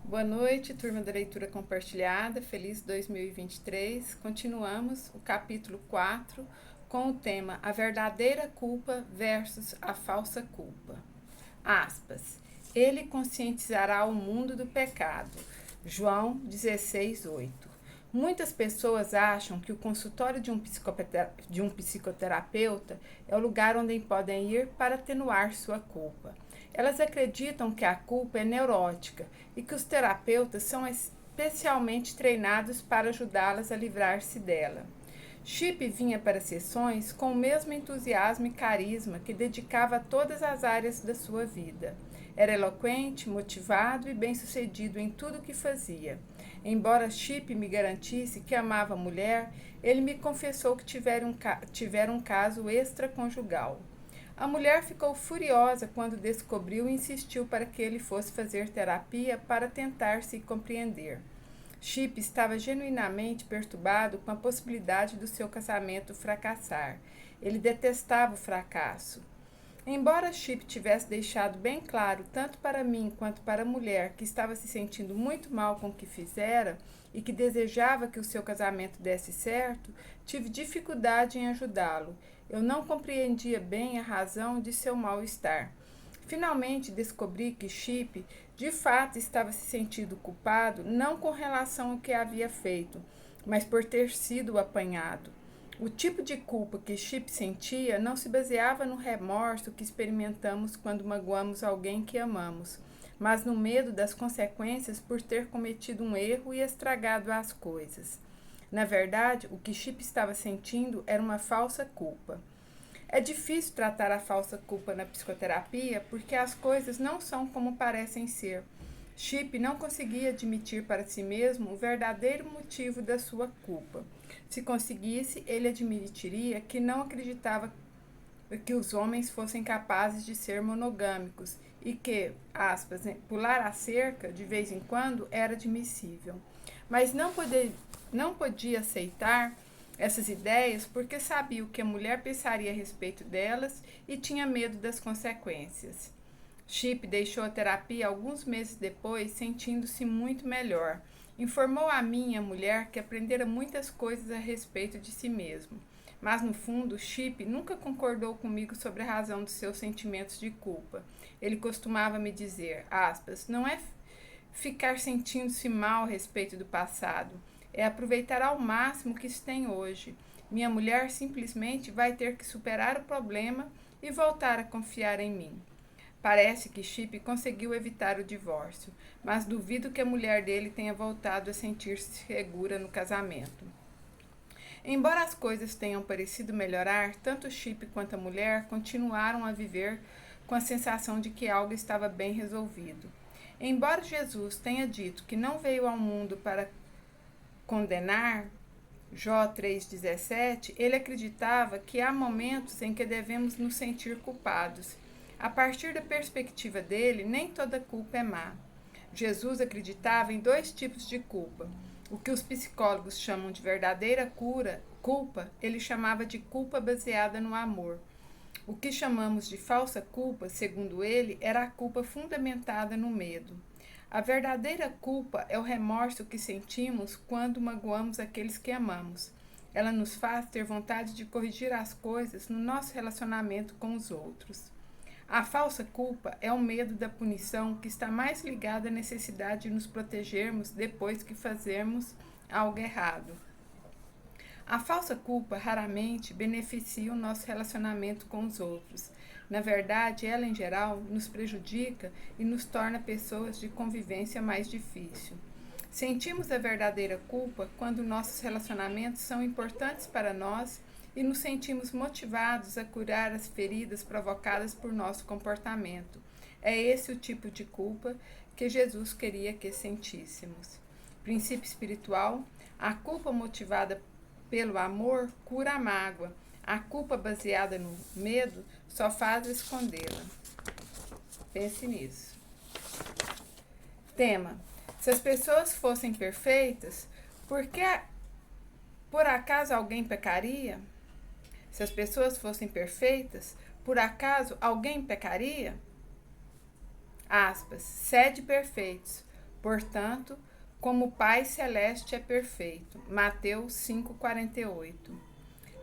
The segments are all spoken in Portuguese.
Boa noite, turma da leitura compartilhada, feliz 2023. Continuamos o capítulo 4 com o tema A verdadeira culpa versus a falsa culpa. Aspas. Ele conscientizará o mundo do pecado. João 16:8. Muitas pessoas acham que o consultório de um psicoterapeuta é o lugar onde podem ir para atenuar sua culpa. Elas acreditam que a culpa é neurótica e que os terapeutas são especialmente treinados para ajudá-las a livrar-se dela. Chip vinha para sessões com o mesmo entusiasmo e carisma que dedicava a todas as áreas da sua vida. Era eloquente, motivado e bem-sucedido em tudo o que fazia. Embora Chip me garantisse que amava a mulher, ele me confessou que tivera um caso extraconjugal. A mulher ficou furiosa quando descobriu e insistiu para que ele fosse fazer terapia para tentar se compreender. Chip estava genuinamente perturbado com a possibilidade do seu casamento fracassar. Ele detestava o fracasso. Embora Chip tivesse deixado bem claro, tanto para mim quanto para a mulher, que estava se sentindo muito mal com o que fizera e que desejava que o seu casamento desse certo, tive dificuldade em ajudá-lo. Eu não compreendia bem a razão de seu mal-estar. Finalmente descobri que Chip de fato estava se sentindo culpado, não com relação ao que havia feito, mas por ter sido apanhado. O tipo de culpa que Chip sentia não se baseava no remorso que experimentamos quando magoamos alguém que amamos, mas no medo das consequências por ter cometido um erro e estragado as coisas. Na verdade, o que Chip estava sentindo era uma falsa culpa. É difícil tratar a falsa culpa na psicoterapia porque as coisas não são como parecem ser. Chip não conseguia admitir para si mesmo o verdadeiro motivo da sua culpa. Se conseguisse, ele admitiria que não acreditava que os homens fossem capazes de ser monogâmicos e que, aspas, pular a cerca de vez em quando era admissível. Mas não podia aceitar essas ideias porque sabia o que a mulher pensaria a respeito delas e tinha medo das consequências. Chip deixou a terapia alguns meses depois, sentindo-se muito melhor. Informou a mim e a mulher que aprendera muitas coisas a respeito de si mesmo. Mas no fundo, Chip nunca concordou comigo sobre a razão dos seus sentimentos de culpa. Ele costumava me dizer, aspas, não é ficar sentindo-se mal a respeito do passado, é aproveitar ao máximo o que se tem hoje. Minha mulher simplesmente vai ter que superar o problema e voltar a confiar em mim. Parece que Chip conseguiu evitar o divórcio, mas duvido que a mulher dele tenha voltado a sentir-se segura no casamento. Embora as coisas tenham parecido melhorar, tanto Chip quanto a mulher continuaram a viver com a sensação de que algo estava bem resolvido. Embora Jesus tenha dito que não veio ao mundo para condenar, Jó 3,17, ele acreditava que há momentos em que devemos nos sentir culpados. A partir da perspectiva dele, nem toda culpa é má. Jesus acreditava em dois tipos de culpa. O que os psicólogos chamam de verdadeira culpa, ele chamava de culpa baseada no amor. O que chamamos de falsa culpa, segundo ele, era a culpa fundamentada no medo. A verdadeira culpa é o remorso que sentimos quando magoamos aqueles que amamos. Ela nos faz ter vontade de corrigir as coisas no nosso relacionamento com os outros. A falsa culpa é o medo da punição que está mais ligado à necessidade de nos protegermos depois que fazermos algo errado. A falsa culpa raramente beneficia o nosso relacionamento com os outros. Na verdade, ela em geral nos prejudica e nos torna pessoas de convivência mais difícil. Sentimos a verdadeira culpa quando nossos relacionamentos são importantes para nós e nos sentimos motivados a curar as feridas provocadas por nosso comportamento. É esse o tipo de culpa que Jesus queria que sentíssemos. Princípio espiritual: a culpa motivada pelo amor cura a mágoa. A culpa baseada no medo só faz escondê-la. Pense nisso. Tema: se as pessoas fossem perfeitas, por acaso alguém pecaria? Se as pessoas fossem perfeitas, por acaso alguém pecaria? Aspas, sede perfeitos, Portanto, como o Pai Celeste é perfeito. Mateus 5,48.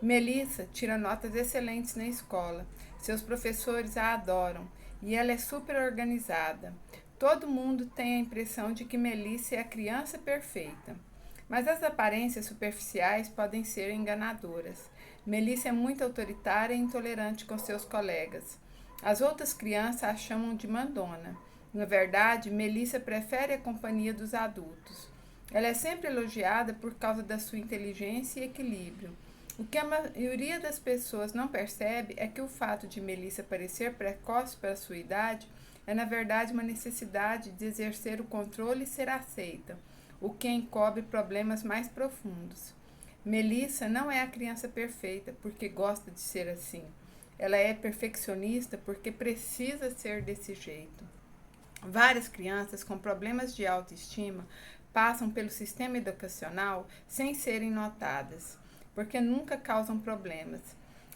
Melissa tira notas excelentes na escola. Seus professores a adoram e ela é super organizada. Todo mundo tem a impressão de que Melissa é a criança perfeita. Mas as aparências superficiais podem ser enganadoras. Melissa é muito autoritária e intolerante com seus colegas. As outras crianças a chamam de mandona. Na verdade, Melissa prefere a companhia dos adultos. Ela é sempre elogiada por causa da sua inteligência e equilíbrio. O que a maioria das pessoas não percebe é que o fato de Melissa parecer precoce para a sua idade é, na verdade, uma necessidade de exercer o controle e ser aceita, o que encobre problemas mais profundos. Melissa não é a criança perfeita porque gosta de ser assim. Ela é perfeccionista porque precisa ser desse jeito. Várias crianças com problemas de autoestima passam pelo sistema educacional sem serem notadas, porque nunca causam problemas.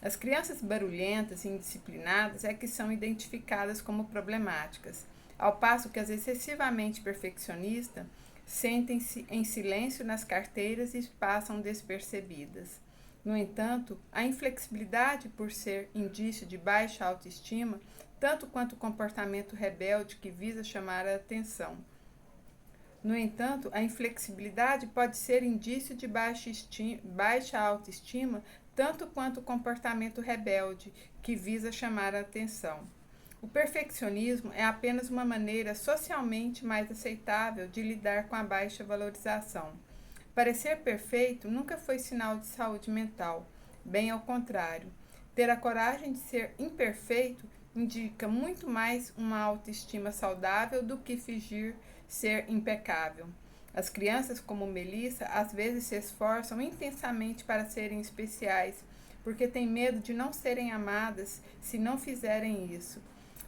As crianças barulhentas e indisciplinadas é que são identificadas como problemáticas, ao passo que as excessivamente perfeccionistas sentem-se em silêncio nas carteiras e passam despercebidas. No entanto, a inflexibilidade, por ser indício de baixa autoestima, tanto quanto o comportamento rebelde que visa chamar a atenção. No entanto, a inflexibilidade pode ser indício de baixa autoestima, tanto quanto o comportamento rebelde, que visa chamar a atenção. O perfeccionismo é apenas uma maneira socialmente mais aceitável de lidar com a baixa valorização. Parecer perfeito nunca foi sinal de saúde mental, bem ao contrário. Ter a coragem de ser imperfeito indica muito mais uma autoestima saudável do que fingir ser impecável. As crianças como Melissa às vezes se esforçam intensamente para serem especiais, porque têm medo de não serem amadas se não fizerem isso.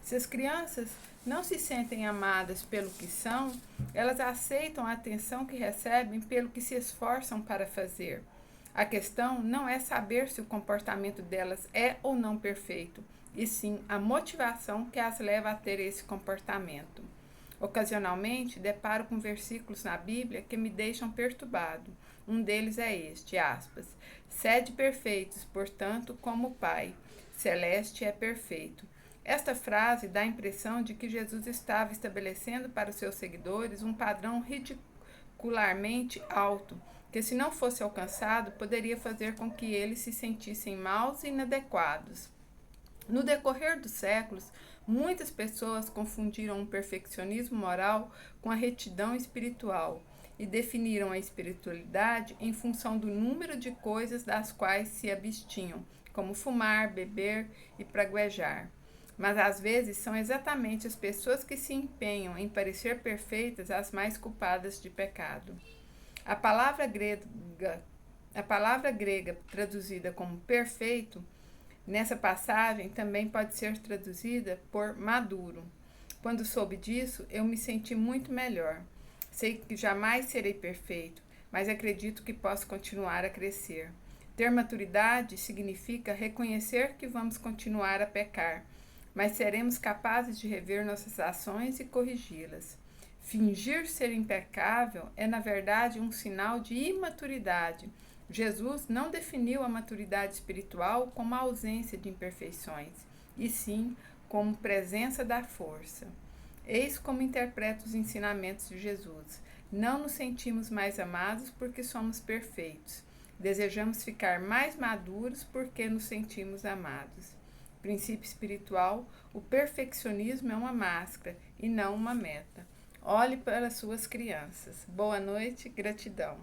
Se as crianças não se sentem amadas pelo que são, elas aceitam a atenção que recebem pelo que se esforçam para fazer. A questão não é saber se o comportamento delas é ou não perfeito, e sim a motivação que as leva a ter esse comportamento. Ocasionalmente, deparo com versículos na Bíblia que me deixam perturbado. Um deles é este, aspas, sede perfeitos, portanto, como o Pai Celeste é perfeito. Esta frase dá a impressão de que Jesus estava estabelecendo para os seus seguidores um padrão ridicularmente alto, que se não fosse alcançado, poderia fazer com que eles se sentissem maus e inadequados. No decorrer dos séculos, muitas pessoas confundiram o perfeccionismo moral com a retidão espiritual e definiram a espiritualidade em função do número de coisas das quais se abstinham, como fumar, beber e praguejar. Mas às vezes são exatamente as pessoas que se empenham em parecer perfeitas as mais culpadas de pecado. A palavra grega traduzida como perfeito nessa passagem também pode ser traduzida por maduro. Quando soube disso, eu me senti muito melhor. Sei que jamais serei perfeito, mas acredito que posso continuar a crescer. Ter maturidade significa reconhecer que vamos continuar a pecar, mas seremos capazes de rever nossas ações e corrigi-las. Fingir ser impecável é, na verdade, um sinal de imaturidade. Jesus não definiu a maturidade espiritual como a ausência de imperfeições, e sim como presença da força. Eis como interpreto os ensinamentos de Jesus. Não nos sentimos mais amados porque somos perfeitos. Desejamos ficar mais maduros porque nos sentimos amados. Princípio espiritual, o perfeccionismo é uma máscara e não uma meta. Olhe para suas crianças. Boa noite, gratidão.